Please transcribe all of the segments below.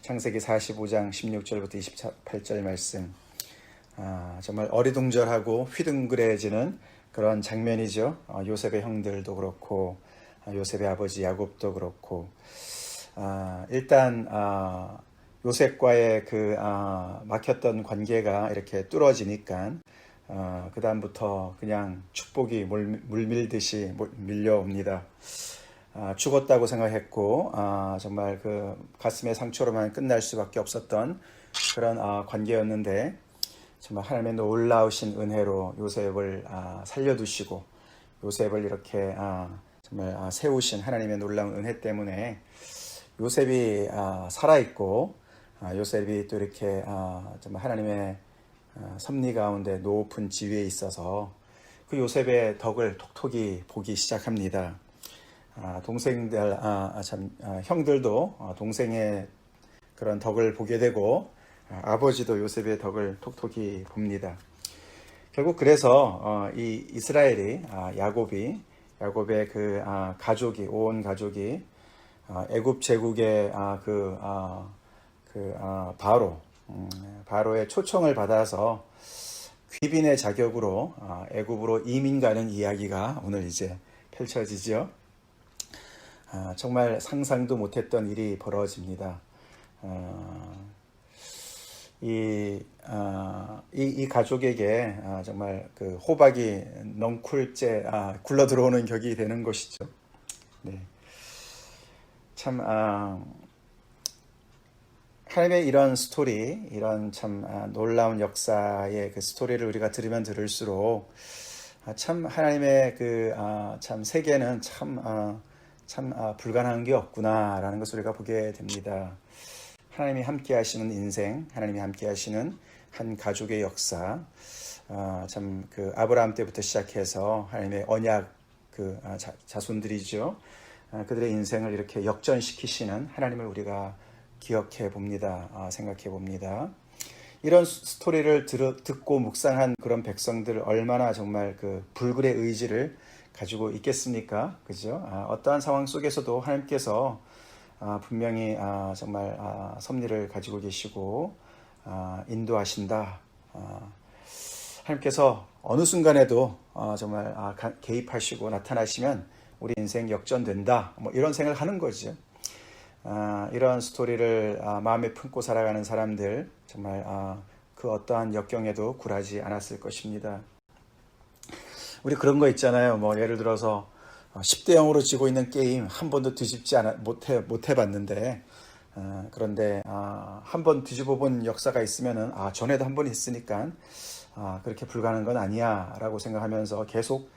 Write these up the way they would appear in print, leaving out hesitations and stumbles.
창세기 45장 16절부터 28절 말씀. 정말 어리둥절하고 휘둥그레지는 그런 장면이죠. 요셉의 형들도 그렇고 요셉의 아버지 야곱도 그렇고 일단 요셉과의 그 막혔던 관계가 이렇게 뚫어지니까 그 다음부터 그냥 축복이 물밀듯이 밀려옵니다. 죽었다고 생각했고 정말 그 가슴의 상처로만 끝날 수밖에 없었던 그런 관계였는데 정말 하나님의 놀라우신 은혜로 요셉을 살려두시고 요셉을 이렇게 정말 세우신 하나님의 놀라운 은혜 때문에 요셉이 살아있고 요셉이 또 이렇게 정말 하나님의 섭리 가운데 높은 지위에 있어서 그 요셉의 덕을 톡톡히 보기 시작합니다. 동생들, 형들도 동생의 그런 덕을 보게 되고 아버지도 요셉의 덕을 톡톡히 봅니다. 결국 그래서 이 이스라엘이 야곱의 그 가족이 온 가족이 애굽 제국의 바로의 초청을 받아서 귀빈의 자격으로 애굽으로 이민 가는 이야기가 오늘 이제 펼쳐지죠. 정말 상상도 못했던 일이 벌어집니다. 이 가족에게 정말 그 호박이 넝쿨째 굴러 들어오는 격이 되는 것이죠. 네. 참 하나님의 이런 스토리, 이런 참 놀라운 역사의 그 스토리를 우리가 들으면 들을수록 참 하나님의 그 참 세계는 참 불가능한 게 없구나라는 것을 우리가 보게 됩니다. 하나님이 함께 하시는 인생, 하나님이 함께 하시는 한 가족의 역사, 참 그 아브라함 때부터 시작해서 하나님의 언약 그 자손들이죠. 그들의 인생을 이렇게 역전시키시는 하나님을 우리가 기억해 봅니다. 생각해 봅니다. 이런 스토리를 듣고 묵상한 그런 백성들 얼마나 정말 그 불굴의 의지를 가지고 있겠습니까? 그죠? 어떠한 상황 속에서도 하나님께서 분명히 정말 섭리를 가지고 계시고 인도하신다. 하나님께서 어느 순간에도 정말 개입하시고 나타나시면 우리 인생 역전된다. 뭐 이런 생각을 하는 거죠. 이런 스토리를 마음에 품고 살아가는 사람들 정말 그 어떠한 역경에도 굴하지 않았을 것입니다. 우리 그런 거 있잖아요. 뭐 예를 들어서 10대 0으로 지고 있는 게임 한 번도 뒤집지 못 해봤는데 그런데 한 번 뒤집어 본 역사가 있으면은 전에도 한 번 했으니까 그렇게 불가능한 건 아니야 라고 생각하면서 계속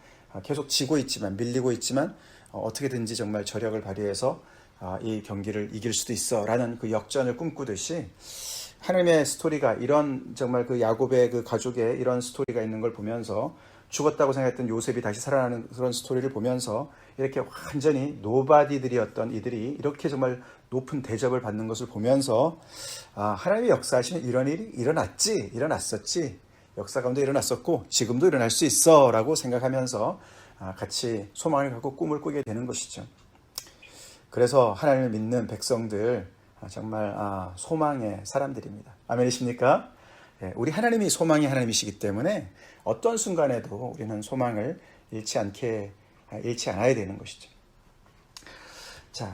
지고 있지만 밀리고 있지만 어떻게든지 정말 저력을 발휘해서 이 경기를 이길 수도 있어 라는 그 역전을 꿈꾸듯이 하나님의 스토리가 이런 정말 그 야곱의 그 가족의 이런 스토리가 있는 걸 보면서 죽었다고 생각했던 요셉이 다시 살아나는 그런 스토리를 보면서 이렇게 완전히 노바디들이었던 이들이 이렇게 정말 높은 대접을 받는 것을 보면서 하나님의 역사하시는 이런 일이 일어났었지 역사 가운데 일어났었고 지금도 일어날 수 있어 라고 생각하면서 같이 소망을 갖고 꿈을 꾸게 되는 것이죠. 그래서 하나님을 믿는 백성들 정말 소망의 사람들입니다. 아멘이십니까? 우리 하나님이 소망의 하나님이시기 때문에 어떤 순간에도 우리는 소망을 잃지 않아야 되는 것이죠. 자,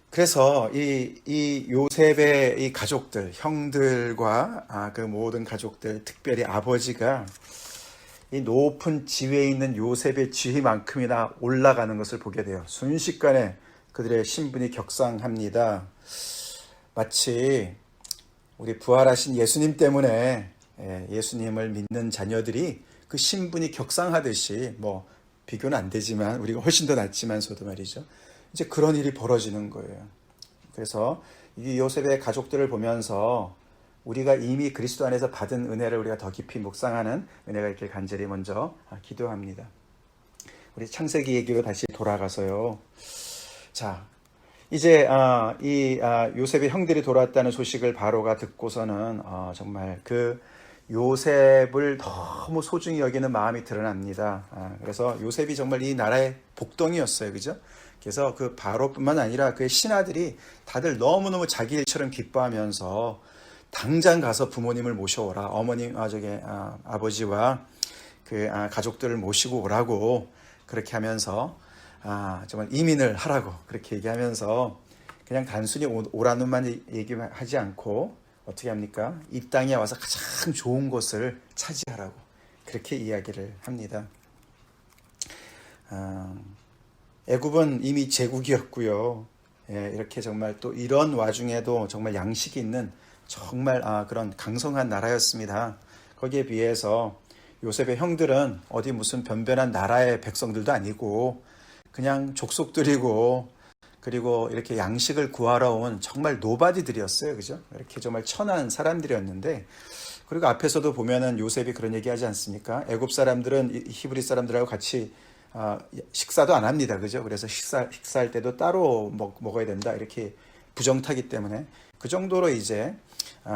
그래서 이 요셉의 이 가족들, 형들과 그 모든 가족들, 특별히 아버지가 이 높은 지위에 있는 요셉의 지위만큼이나 올라가는 것을 보게 돼요. 순식간에 그들의 신분이 격상합니다. 마치 우리 부활하신 예수님 때문에 예수님을 믿는 자녀들이 그 신분이 격상하듯이 뭐 비교는 안 되지만 우리가 훨씬 더 낫지만서도 말이죠. 이제 그런 일이 벌어지는 거예요. 그래서 이 요셉의 가족들을 보면서 우리가 이미 그리스도 안에서 받은 은혜를 우리가 더 깊이 묵상하는 은혜가 있길 간절히 먼저 기도합니다. 우리 창세기 얘기로 다시 돌아가서요. 자, 이제 이 요셉의 형들이 돌아왔다는 소식을 바로가 듣고서는 정말 그 요셉을 너무 소중히 여기는 마음이 드러납니다. 그래서 요셉이 정말 이 나라의 복덩이였어요. 그죠? 그래서 그 바로뿐만 아니라 그의 신하들이 다들 너무너무 자기 일처럼 기뻐하면서 당장 가서 부모님을 모셔오라. 어머님, 아버지와 그 가족들을 모시고 오라고 그렇게 하면서 정말 이민을 하라고 그렇게 얘기하면서 그냥 단순히 오라는만 얘기하지 않고 어떻게 합니까? 이 땅에 와서 가장 좋은 곳을 차지하라고 그렇게 이야기를 합니다. 애굽은 이미 제국이었고요. 예, 이렇게 정말 또 이런 와중에도 정말 양식이 있는 정말 그런 강성한 나라였습니다. 거기에 비해서 요셉의 형들은 어디 무슨 변변한 나라의 백성들도 아니고 그냥 족속들이고 그리고 이렇게 양식을 구하러 온 정말 노바디들이었어요. 그죠? 이렇게 정말 천한 사람들이었는데 그리고 앞에서도 보면은 요셉이 그런 얘기 하지 않습니까? 애굽 사람들은 히브리 사람들하고 같이 식사도 안 합니다. 그죠? 그래서 식사할 때도 따로 먹어야 된다. 이렇게 부정타기 때문에 그 정도로 이제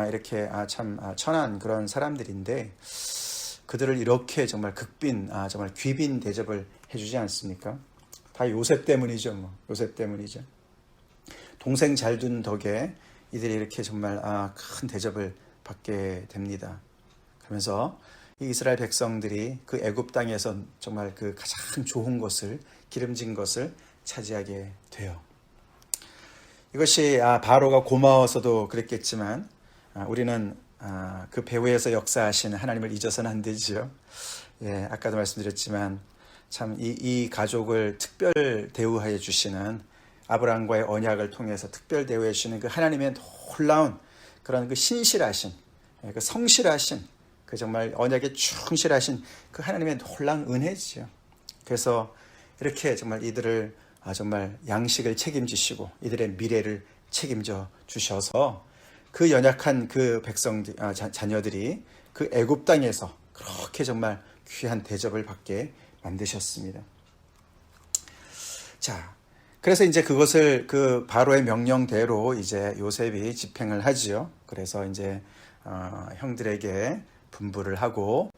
이렇게 참 천한 그런 사람들인데 그들을 이렇게 정말 정말 귀빈 대접을 해주지 않습니까? 다 요셉 때문이죠. 요셉 때문이죠. 동생 잘 둔 덕에 이들이 이렇게 정말 큰 대접을 받게 됩니다. 그러면서 이 이스라엘 백성들이 그 애굽 땅에서 정말 그 가장 좋은 것을 기름진 것을 차지하게 돼요. 이것이 바로가 고마워서도 그랬겠지만 우리는 그 배후에서 역사하시는 하나님을 잊어서는 안 되지요. 예, 아까도 말씀드렸지만 참 이 가족을 특별 대우하여 주시는 아브라함과의 언약을 통해서 특별 대우해 주시는 그 하나님의 놀라운 그런 그 신실하신 그 성실하신 그 정말 언약에 충실하신 그 하나님의 놀라운 은혜지요. 그래서 이렇게 정말 이들을 정말 양식을 책임지시고 이들의 미래를 책임져 주셔서 그 연약한 그 백성들 자녀들이 그 애굽 땅에서 그렇게 정말 귀한 대접을 받게 만드셨습니다. 자, 그래서 이제 그것을 그 바로의 명령대로 이제 요셉이 집행을 하지요. 그래서 이제 형들에게 분부를 하고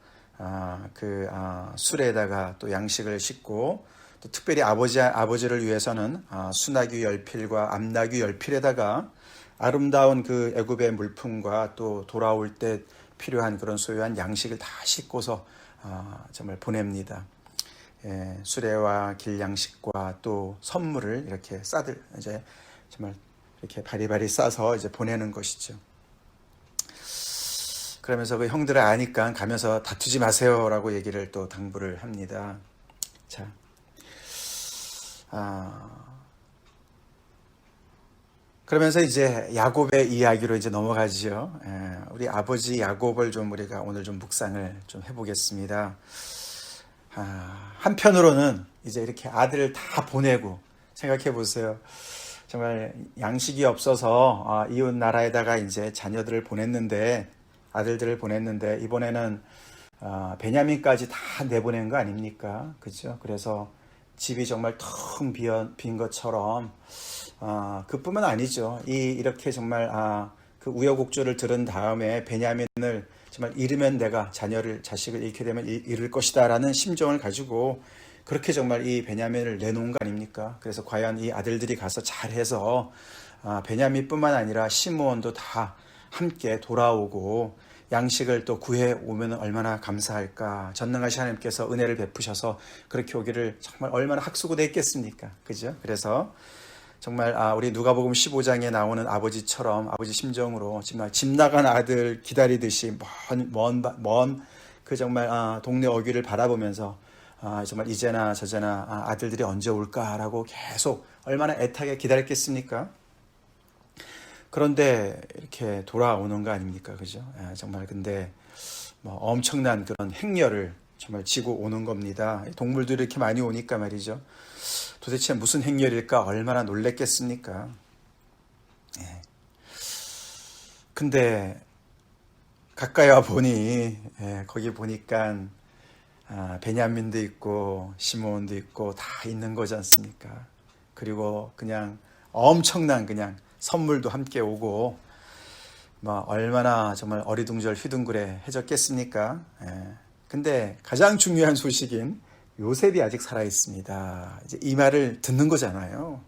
수레에다가 또 양식을 싣고 또 특별히 아버지를 위해서는 수나귀 10필과 암나귀 10필에다가 아름다운 그 애굽의 물품과 또 돌아올 때 필요한 그런 소유한 양식을 다 싣고서 정말 보냅니다. 예, 수레와 길 양식과 또 선물을 이렇게 이제 정말 이렇게 바리바리 싸서 이제 보내는 것이죠. 그러면서 그 형들을 아니까 가면서 다투지 마세요라고 얘기를 또 당부를 합니다. 자, 그러면서 이제 야곱의 이야기로 이제 넘어가지요. 우리 아버지 야곱을 좀 우리가 오늘 좀 묵상을 좀 해보겠습니다. 한편으로는 이제 이렇게 아들을 다 보내고 생각해 보세요. 정말 양식이 없어서 이웃 나라에다가 이제 자녀들을 보냈는데 아들들을 보냈는데 이번에는 베냐민까지 다 내보낸 거 아닙니까? 그죠? 그래서 집이 정말 텅 빈 것처럼 그뿐만 아니죠. 이렇게 정말 그 우여곡절을 들은 다음에 베냐민을 정말 잃으면 내가 자식을 잃게 되면 잃을 것이다라는 심정을 가지고 그렇게 정말 이 베냐민을 내놓은 거 아닙니까? 그래서 과연 이 아들들이 가서 잘해서 베냐민뿐만 아니라 시므온도 다 함께 돌아오고 양식을 또 구해 오면 얼마나 감사할까. 전능하신 하나님께서 은혜를 베푸셔서 그렇게 오기를 정말 얼마나 학수고대 했겠습니까? 그죠? 그래서 정말 우리 누가복음 15장에 나오는 아버지처럼 아버지 심정으로 정말 집 나간 아들 기다리듯이 먼 그 정말 동네 어귀를 바라보면서 정말 이제나 저제나 아들들이 언제 올까라고 계속 얼마나 애타게 기다렸겠습니까? 그런데 이렇게 돌아오는 거 아닙니까? 그죠? 정말 근데 엄청난 그런 행렬을 정말 지고 오는 겁니다. 동물들이 이렇게 많이 오니까 말이죠. 도대체 무슨 행렬일까? 얼마나 놀랬겠습니까? 근데 가까이 와 보니 거기 보니까 베냐민도 있고 시므온도 있고 다 있는 거지 않습니까? 그리고 그냥 엄청난 그냥 선물도 함께 오고 얼마나 정말 어리둥절 휘둥그레 해졌겠습니까? 근데 가장 중요한 소식인 요셉이 아직 살아 있습니다. 이제 이 말을 듣는 거잖아요.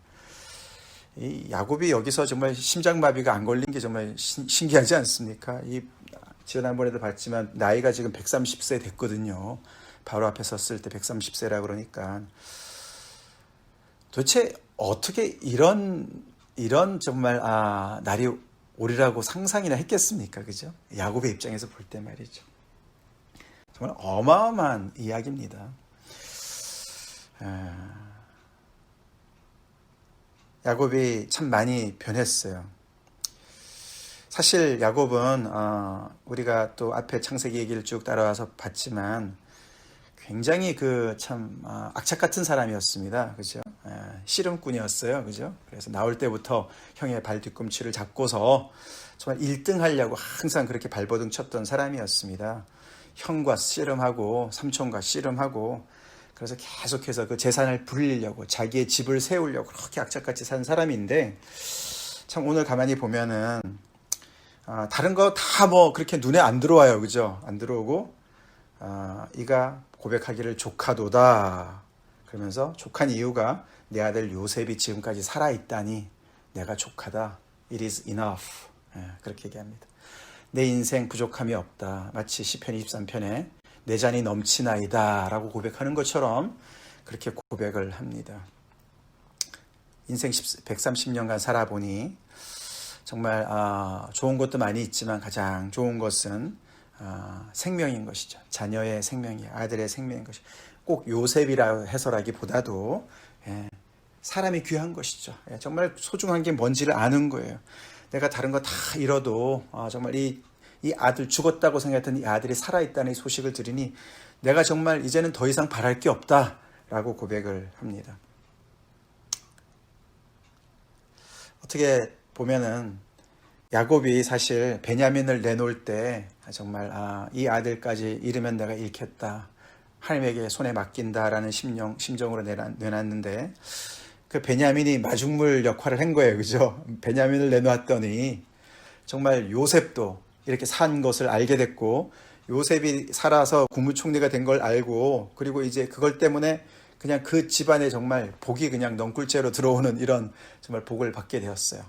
이 야곱이 여기서 정말 심장마비가 안 걸린 게 정말 신기하지 않습니까? 이 지난번에도 봤지만 나이가 지금 130세 됐거든요. 바로 앞에 섰을 때 130세라 그러니까 도대체 어떻게 이런 정말 날이 오리라고 상상이나 했겠습니까? 그죠? 야곱의 입장에서 볼 때 말이죠. 정말 어마어마한 이야기입니다. 야곱이 참 많이 변했어요. 사실 야곱은 우리가 또 앞에 창세기 얘기를 쭉 따라와서 봤지만 굉장히 그 참 악착 같은 사람이었습니다. 그죠? 씨름꾼이었어요. 그죠? 그래서 나올 때부터 형의 발 뒤꿈치를 잡고서 정말 1등 하려고 항상 그렇게 발버둥 쳤던 사람이었습니다. 형과 씨름하고 삼촌과 씨름하고 그래서 계속해서 그 재산을 불리려고 자기의 집을 세우려고 그렇게 악착같이 산 사람인데 참 오늘 가만히 보면은 다른 거 다 뭐 그렇게 눈에 안 들어와요. 그죠? 안 들어오고 이가 고백하기를 조카도다. 그러면서 족한 이유가 내 아들 요셉이 지금까지 살아있다니 내가 족하다. It is enough. 그렇게 얘기합니다. 내 인생 부족함이 없다. 마치 시편 23편에 내 잔이 넘치나이다 라고 고백하는 것처럼 그렇게 고백을 합니다. 인생 130년간 살아보니 정말 좋은 것도 많이 있지만 가장 좋은 것은 생명인 것이죠. 자녀의 생명이 아들의 생명인 것이 꼭 요셉이라 해서라기보다도 사람이 귀한 것이죠. 정말 소중한 게 뭔지를 아는 거예요. 내가 다른 거 다 잃어도 정말 이 아들 죽었다고 생각했던 이 아들이 살아있다는 소식을 들으니 내가 정말 이제는 더 이상 바랄 게 없다라고 고백을 합니다. 어떻게 보면은 야곱이 사실 베냐민을 내놓을 때 정말 이 아들까지 잃으면 내가 잃겠다. 하나님에게 손에 맡긴다라는 심정으로 내놨는데 그 베냐민이 마중물 역할을 한 거예요. 그죠? 베냐민을 내놓았더니 정말 요셉도 이렇게 산 것을 알게 됐고 요셉이 살아서 국무총리가 된 걸 알고 그리고 이제 그걸 때문에 그냥 그 집안에 정말 복이 그냥 넝굴째로 들어오는 이런 정말 복을 받게 되었어요.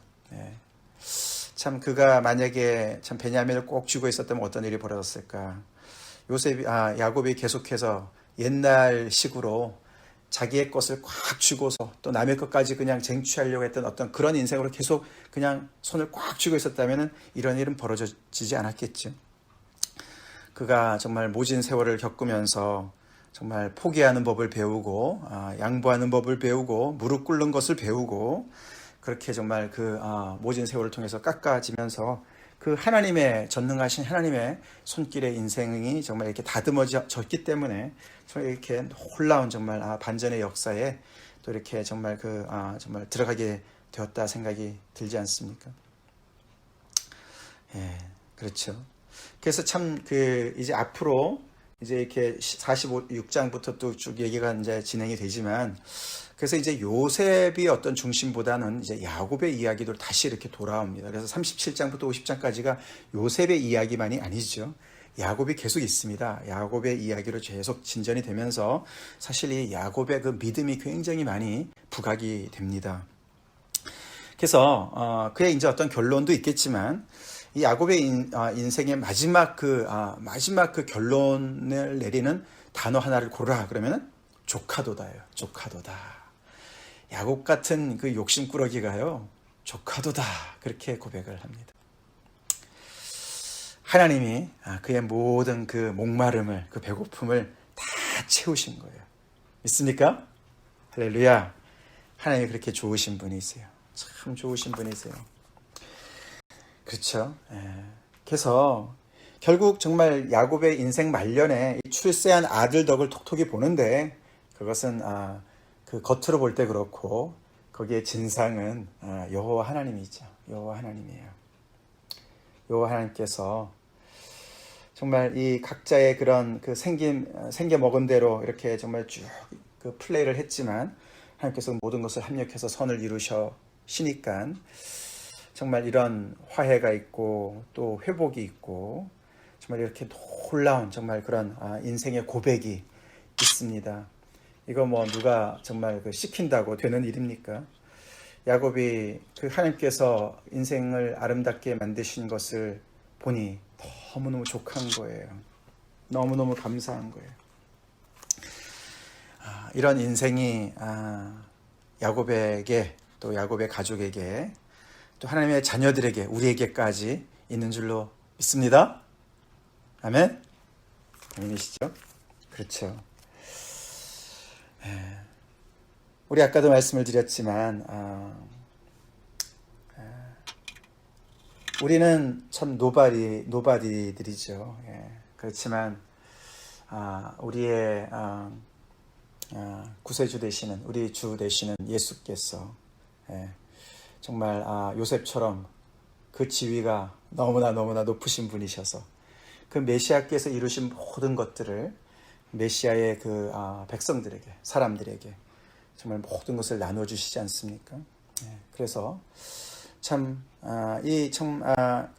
참 그가 만약에 참 베냐민을 꼭 쥐고 있었다면 어떤 일이 벌어졌을까? 야곱이 계속해서 옛날식으로 자기의 것을 꽉 쥐고서 또 남의 것까지 그냥 쟁취하려고 했던 어떤 그런 인생으로 계속 그냥 손을 꽉 쥐고 있었다면 이런 일은 벌어지지 않았겠죠. 그가 정말 모진 세월을 겪으면서 정말 포기하는 법을 배우고 양보하는 법을 배우고 무릎 꿇는 것을 배우고 그렇게 정말 그 모진 세월을 통해서 깎아지면서 그 하나님의 전능하신 하나님의 손길의 인생이 정말 이렇게 다듬어졌기 때문에 정말 이렇게 놀라운 정말 반전의 역사에 또 이렇게 정말 정말 들어가게 되었다 생각이 들지 않습니까? 그렇죠. 그래서 참 이제 앞으로 이제 이렇게 46장부터 또 쭉 얘기가 이제 진행이 되지만 그래서 이제 요셉이 어떤 중심보다는 이제 야곱의 이야기도 다시 이렇게 돌아옵니다. 그래서 37장부터 50장까지가 요셉의 이야기만이 아니죠. 야곱이 계속 있습니다. 야곱의 이야기로 계속 진전이 되면서 사실 이 야곱의 그 믿음이 굉장히 많이 부각이 됩니다. 그래서 그의 이제 어떤 결론도 있겠지만 이 야곱의 인생의 마지막 그 결론을 내리는 단어 하나를 고르라 그러면은 조카도다예요. 조카도다. 야곱 같은 그 욕심꾸러기가요, 조카도다. 그렇게 고백을 합니다. 하나님이 그의 모든 그 목마름을, 그 배고픔을 다 채우신 거예요. 믿습니까? 할렐루야. 하나님이 그렇게 좋으신 분이세요. 참 좋으신 분이세요. 그렇죠. 그래서 결국 정말 야곱의 인생 말년에 출세한 아들 덕을 톡톡히 보는데 그것은 그 겉으로 볼 때 그렇고 거기에 진상은 여호와 하나님이죠. 여호와 하나님이에요. 여호와 하나님께서 정말 이 각자의 그런 그 생겨 먹은 대로 이렇게 정말 쭉 그 플레이를 했지만 하나님께서 모든 것을 합력해서 선을 이루시니까 정말 이런 화해가 있고 또 회복이 있고 정말 이렇게 놀라운 정말 그런 인생의 고백이 있습니다. 이거 뭐 누가 정말 그 시킨다고 되는 일입니까? 야곱이 그 하나님께서 인생을 아름답게 만드신 것을 보니 너무너무 족한 거예요. 너무너무 감사한 거예요. 이런 인생이 야곱에게, 또 야곱의 가족에게, 또 하나님의 자녀들에게, 우리에게까지 있는 줄로 믿습니다. 아멘? 아멘이시죠? 그렇죠. 우리 아까도 말씀을 드렸지만 우리는 참 노바디들이죠. 그렇지만 우리의 구세주 되시는, 우리 주 되시는 예수께서 정말 요셉처럼 그 지위가 너무나 높으신 분이셔서 그 메시아께서 이루신 모든 것들을 메시아의 그 백성들에게, 사람들에게 정말 모든 것을 나눠주시지 않습니까? 그래서 참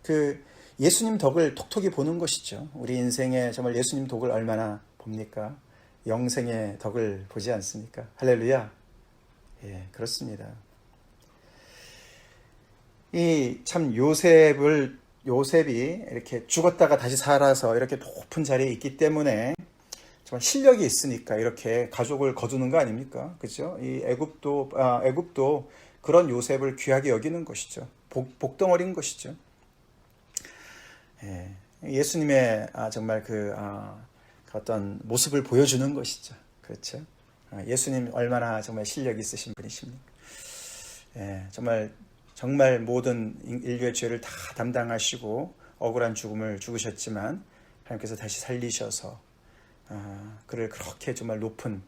그 예수님 덕을 톡톡히 보는 것이죠. 우리 인생에 정말 예수님 덕을 얼마나 봅니까? 영생의 덕을 보지 않습니까? 할렐루야. 예, 그렇습니다. 이 참 요셉이 이렇게 죽었다가 다시 살아서 이렇게 높은 자리에 있기 때문에 정말 실력이 있으니까 이렇게 가족을 거두는 거 아닙니까? 그죠? 이 애굽도 그런 요셉을 귀하게 여기는 것이죠. 복덩어리인 것이죠. 예수님의 정말 그 어떤 모습을 보여주는 것이죠. 그렇죠? 예수님 얼마나 정말 실력 있으신 분이십니까? 정말 모든 인류의 죄를 다 담당하시고 억울한 죽음을 죽으셨지만 하나님께서 다시 살리셔서 그를 그렇게 정말 높은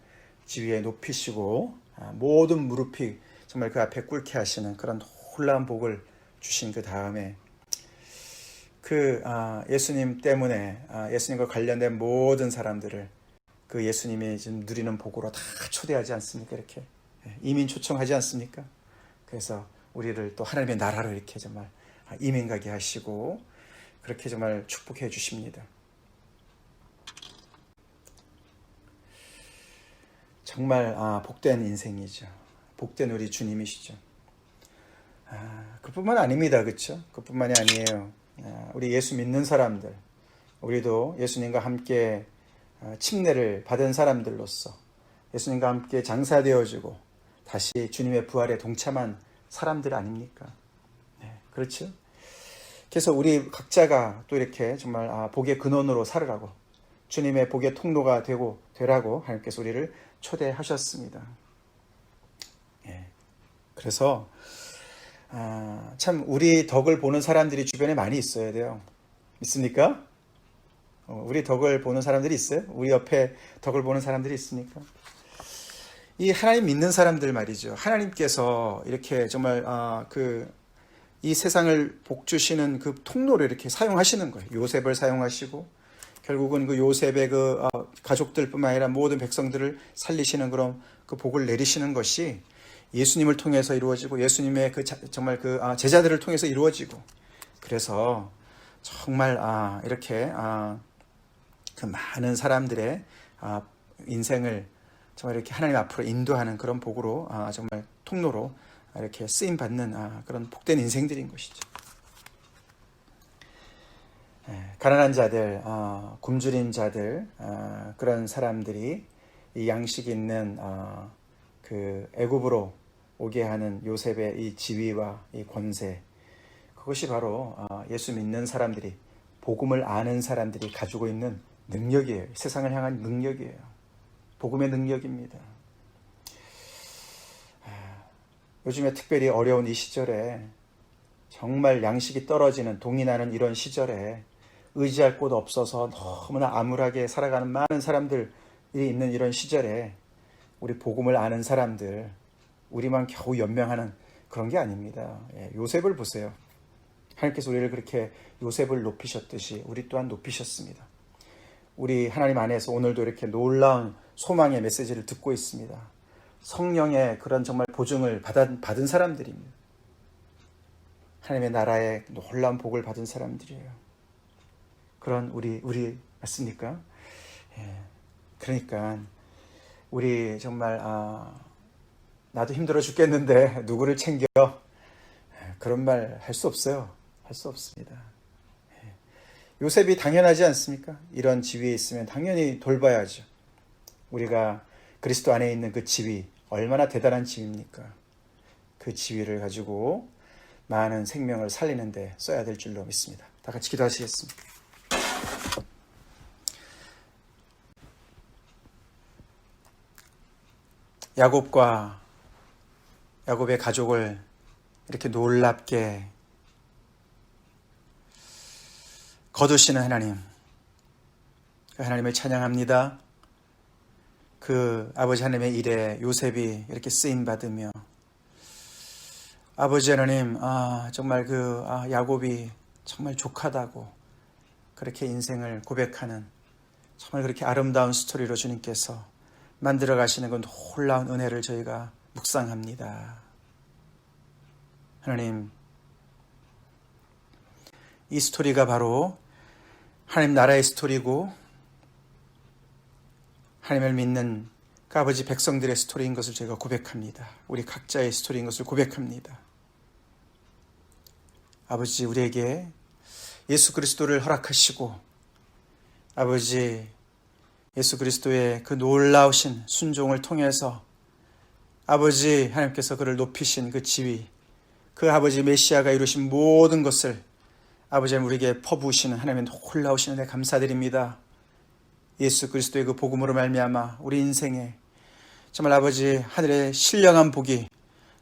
지위에 높이시고 모든 무릎이 정말 그 앞에 꿇게 하시는 그런 놀라운 복을 주신 그 다음에 그 예수님 때문에 예수님과 관련된 모든 사람들을 그 예수님이 지금 누리는 복으로 다 초대하지 않습니까? 이렇게 이민 초청하지 않습니까? 그래서 우리를 또 하나님의 나라로 이렇게 정말 이민 가게 하시고 그렇게 정말 축복해 주십니다. 정말 복된 인생이죠. 복된 우리 주님이시죠. 그뿐만 아닙니다. 그렇죠? 그뿐만이 아니에요. 우리 예수 믿는 사람들, 우리도 예수님과 함께 침례를 받은 사람들로서 예수님과 함께 장사되어지고 다시 주님의 부활에 동참한 사람들 아닙니까? 그렇죠? 그래서 우리 각자가 또 이렇게 정말 복의 근원으로 살으라고, 주님의 복의 통로가 되라고 하나님께서 우리를 초대하셨습니다. 그래서 참 우리 덕을 보는 사람들이 주변에 많이 있어야 돼요. 믿습니까? 우리 덕을 보는 사람들이 있어요? 우리 옆에 덕을 보는 사람들이 있습니까? 이 하나님 믿는 사람들 말이죠. 하나님께서 이렇게 정말 이 세상을 복 주시는 그 통로를 이렇게 사용하시는 거예요. 요셉을 사용하시고 결국은 그 요셉의 그 가족들뿐만 아니라 모든 백성들을 살리시는 그런 그 복을 내리시는 것이 예수님을 통해서 이루어지고 예수님의 정말 그 제자들을 통해서 이루어지고 그래서 정말 이렇게 그 많은 사람들의 인생을 정말 이렇게 하나님 앞으로 인도하는 그런 복으로 정말 통로로 이렇게 쓰임 받는 그런 복된 인생들인 것이죠. 가난한 자들, 굶주린 자들, 그런 사람들이 이 양식 있는 그 애굽으로 오게 하는 요셉의 이 지위와 이 권세, 그것이 바로 예수 믿는 사람들이, 복음을 아는 사람들이 가지고 있는 능력이에요. 세상을 향한 능력이에요. 복음의 능력입니다. 요즘에 특별히 어려운 이 시절에 정말 양식이 떨어지는, 동이 나는 이런 시절에 의지할 곳 없어서 너무나 암울하게 살아가는 많은 사람들이 있는 이런 시절에 우리 복음을 아는 사람들, 우리만 겨우 연명하는 그런 게 아닙니다. 요셉을 보세요. 하나님께서 우리를 그렇게 요셉을 높이셨듯이 우리 또한 높이셨습니다. 우리 하나님 안에서 오늘도 이렇게 놀라운 소망의 메시지를 듣고 있습니다. 성령의 그런 정말 보증을 받은 사람들입니다. 하나님의 나라의 놀라운 복을 받은 사람들이에요. 그런 우리 맞습니까? 그러니까 우리 정말 나도 힘들어 죽겠는데 누구를 챙겨? 그런 말 할 수 없어요. 할 수 없습니다. 요셉이 당연하지 않습니까? 이런 지위에 있으면 당연히 돌봐야죠. 우리가 그리스도 안에 있는 그 지위, 얼마나 대단한 지위입니까? 그 지위를 가지고 많은 생명을 살리는 데 써야 될 줄로 믿습니다. 다 같이 기도하시겠습니다. 야곱의 가족을 이렇게 놀랍게 거두시는 하나님, 그 하나님을 찬양합니다. 그 아버지 하나님의 일에 요셉이 이렇게 쓰임받으며, 아버지 하나님, 정말 야곱이 정말 족하다고 그렇게 인생을 고백하는 정말 그렇게 아름다운 스토리로 주님께서 만들어 가시는 그 놀라운 은혜를 저희가 묵상합니다. 하나님, 이 스토리가 바로 하나님 나라의 스토리고 하나님을 믿는 그 아버지 백성들의 스토리인 것을 저희가 고백합니다. 우리 각자의 스토리인 것을 고백합니다. 아버지, 우리에게 예수 그리스도를 허락하시고 아버지 예수 그리스도의 그 놀라우신 순종을 통해서 아버지 하나님께서 그를 높이신 그 지위, 그 아버지 메시아가 이루신 모든 것을 아버지 우리에게 퍼부으시는 하나님의 놀라우신 은혜 감사드립니다. 예수 그리스도의 그 복음으로 말미암아 우리 인생에 정말 아버지 하늘의 신령한 복이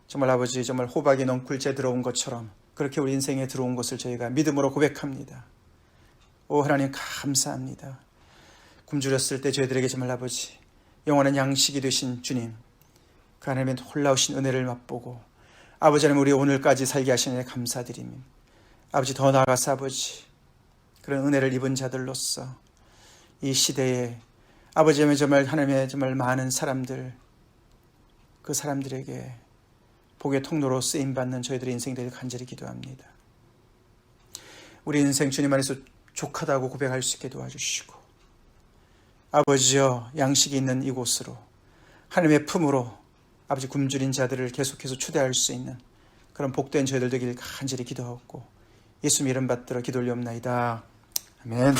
정말 아버지 정말 호박이 넝쿨째 들어온 것처럼 그렇게 우리 인생에 들어온 것을 저희가 믿음으로 고백합니다. 오 하나님 감사합니다. 굶주렸을 때 저희들에게 정말 아버지 영원한 양식이 되신 주님, 그 하나님의 놀라우신 은혜를 맛보고 아버지 하나님 우리 오늘까지 살게 하시는 데 감사드립니다. 아버지 더 나아가서 아버지 그런 은혜를 입은 자들로서 이 시대에 아버지 정말 하나님의 정말 많은 사람들, 그 사람들에게 복의 통로로 쓰임받는 저희들의 인생이 되길 간절히 기도합니다. 우리 인생 주님 안에서 족하다고 고백할 수 있게 도와주시고 아버지여 양식이 있는 이곳으로 하나님의 품으로 아버지 굶주린 자들을 계속해서 초대할 수 있는 그런 복된 저희들 되길 간절히 기도하고 예수님 이름 받들어 기도 올리옵나이다. 아멘.